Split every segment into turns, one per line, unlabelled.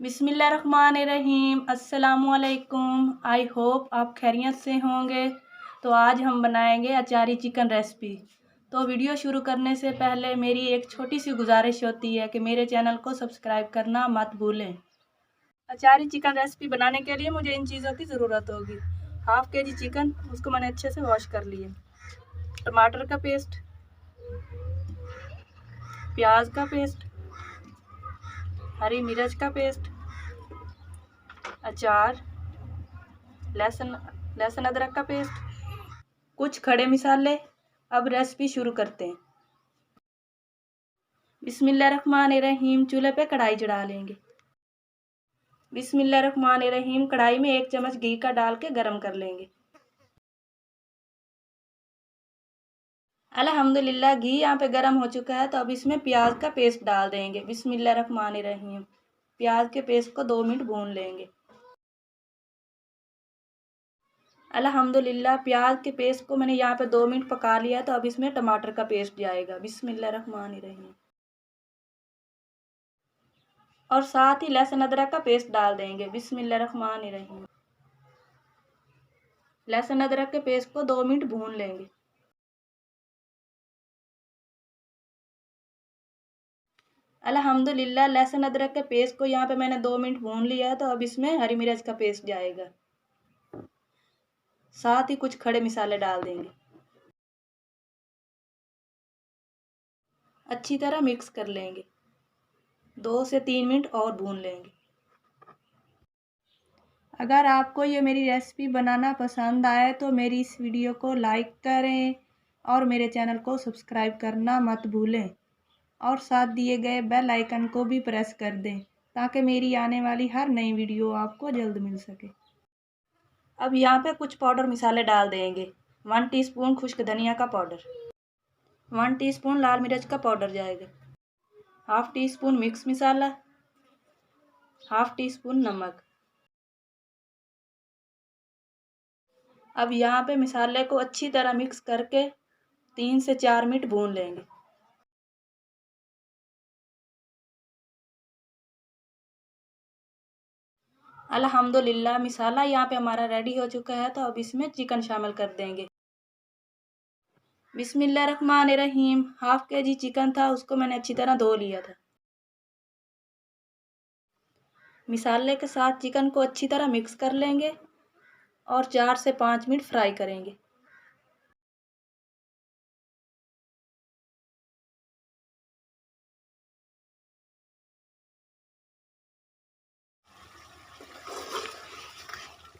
बिस्मिल्लाहिर्रहमानिर्रहीम। अस्सलामुअलैकुम। I hope आप खैरियत से होंगे। तो आज हम बनाएंगे अचारी चिकन रेसिपी। तो वीडियो शुरू करने से पहले मेरी एक छोटी सी गुजारिश होती है कि मेरे चैनल को सब्सक्राइब करना मत भूलें। अचारी चिकन रेसिपी बनाने के लिए मुझे इन चीज़ों की ज़रूरत होगी। हाफ़ के जी चिकन, उसको मैंने अच्छे से वॉश कर लिया। टमाटर का पेस्ट, प्याज का पेस्ट, हरी मिर्च का पेस्ट, अचार, लहसुन अदरक का पेस्ट, कुछ खड़े मसाले। अब रेसिपी शुरू करते हैं। बिस्मिल्लाहिर्रहमानिर्रहीम। चूल्हे पे कढ़ाई चढ़ा लेंगे। बिस्मिल्लाहिर्रहमानिर्रहीम। कढ़ाई में 1 चम्मच घी का डाल के गरम कर लेंगे। अल्हम्दुलिल्लाह घी यहाँ पे गरम हो चुका है। तो अब इसमें प्याज का पेस्ट डाल देंगे। बिस्मिल्लाहिर्रहमानिर्रहीम। प्याज के पेस्ट को 2 मिनट भून लेंगे। अल्हम्दुलिल्लाह प्याज के पेस्ट को मैंने यहाँ पे 2 मिनट पका लिया। तो अब इसमें टमाटर का पेस्ट जाएगा। बिस्मिल्लाहिर्रहमानिर्रहीम। और साथ ही लहसुन अदरक का पेस्ट डाल देंगे। बिस्मिल्लाहिर्रहमानिर्रहीम। लहसुन अदरक के पेस्ट को 2 मिनट भून लेंगे। अल्हम्दुलिल्लाह लहसुन अदरक के पेस्ट को यहाँ पे मैंने 2 मिनट भून लिया है। तो अब इसमें हरी मिर्च का पेस्ट जाएगा। साथ ही कुछ खड़े मसाले डाल देंगे। अच्छी तरह मिक्स कर लेंगे। 2 से 3 मिनट और भून लेंगे। अगर आपको ये मेरी रेसिपी बनाना पसंद आए तो मेरी इस वीडियो को लाइक करें और मेरे चैनल को सब्सक्राइब करना मत भूलें। और साथ दिए गए बेल आइकन को भी प्रेस कर दें ताकि मेरी आने वाली हर नई वीडियो आपको जल्द मिल सके। अब यहाँ पे कुछ पाउडर मसाले डाल देंगे। 1 टीस्पून खुश्क धनिया का पाउडर, 1 टीस्पून लाल मिर्च का पाउडर जाएगा, हाफ़ टी स्पून मिक्स मसाला, हाफ़ टी स्पून नमक। अब यहाँ पे मसाले को अच्छी तरह मिक्स करके 3 से 4 मिनट भून लेंगे। अल्हम्दुलिल्लाह मसाला यहाँ पे हमारा रेडी हो चुका है। तो अब इसमें चिकन शामिल कर देंगे। बिस्मिल्लाहिर्रहमानिर्रहीम। हाफ़ के जी चिकन था, उसको मैंने अच्छी तरह धो लिया था। मसाले के साथ चिकन को अच्छी तरह मिक्स कर लेंगे और 4 से 5 मिनट फ्राई करेंगे।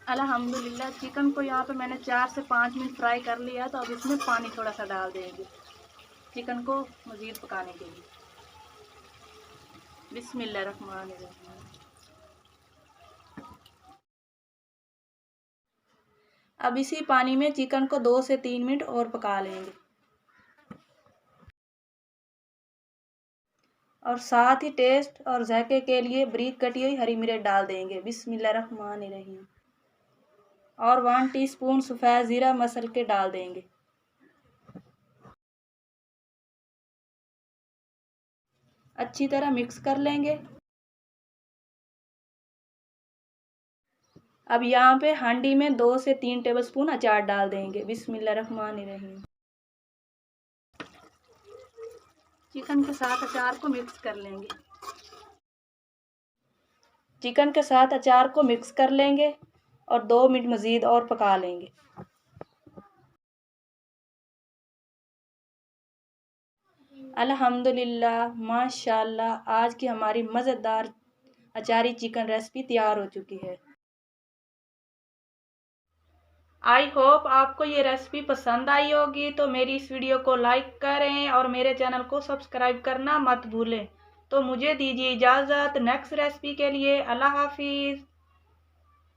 अल्हम्दुलिल्लाह चिकन को यहाँ पे मैंने 4 से 5 मिनट फ्राई कर लिया। तो अब इसमें पानी थोड़ा सा डाल देंगे चिकन को मज़ीद पकाने के लिए। बिस्मिल्लाहिर्रहमानिर्रहीम। अब इसी पानी में चिकन को 2 से 3 मिनट और पका लेंगे। और साथ ही टेस्ट और जायके के लिए बारीक कटी हुई हरी मिर्च डाल देंगे। बिस्मिल्लाहिर्रहमानिर्रहीम। और 1 टीस्पून सफ़ेद ज़ीरा मसल के डाल देंगे। अच्छी तरह मिक्स कर लेंगे। अब यहाँ पे हांडी में 2 से 3 टेबलस्पून अचार डाल देंगे। बिस्मिल्लाहिर्रहमानिर्रहीम। चिकन के साथ अचार को मिक्स कर लेंगे। चिकन के साथ अचार को मिक्स कर लेंगे और 2 मिनट मज़ीद और पका लेंगे। अल्हम्दुलिल्लाह माशाल्लाह आज की हमारी मज़ेदार अचारी चिकन रेसिपी तैयार हो चुकी है। आई होप आपको ये रेसिपी पसंद आई होगी। तो मेरी इस वीडियो को लाइक करें और मेरे चैनल को सब्सक्राइब करना मत भूलें। तो मुझे दीजिए इजाज़त नेक्स्ट रेसिपी के लिए। अल्लाह हाफिज़।